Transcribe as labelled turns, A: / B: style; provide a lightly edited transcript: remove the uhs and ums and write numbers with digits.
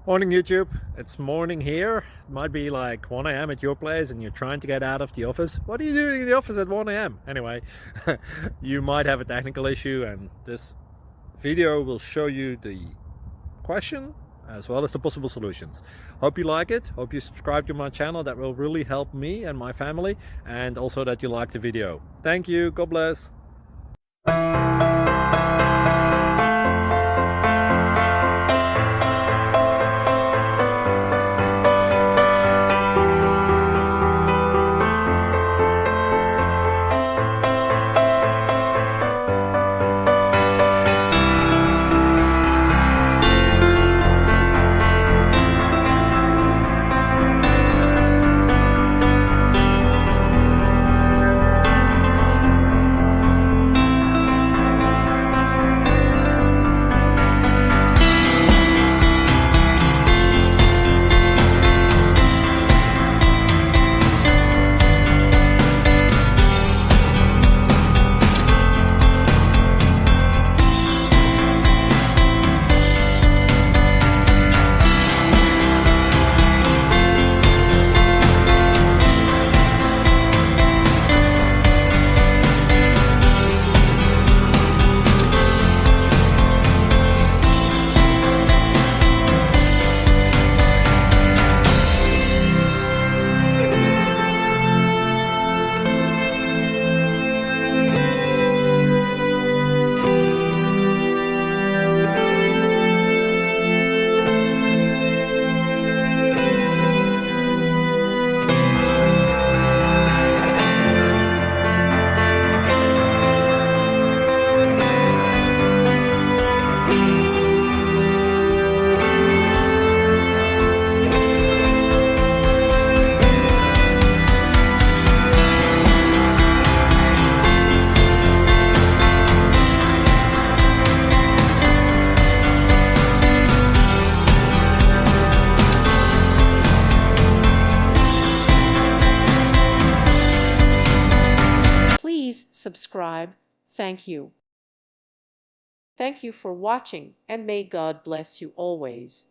A: Morning YouTube, it's morning here. It might be like 1 a.m. at your place and you're trying to get out of the office. What are you doing in the office at 1 a.m.? Anyway, you might have a technical issue and this video will show you the question as well as the possible solutions. Hope you like it, hope you subscribe to my channel. That will really help me and my family, and also that you like the video. Thank you, God bless.
B: Please subscribe. Thank you. Thank you for watching, and may God bless you always.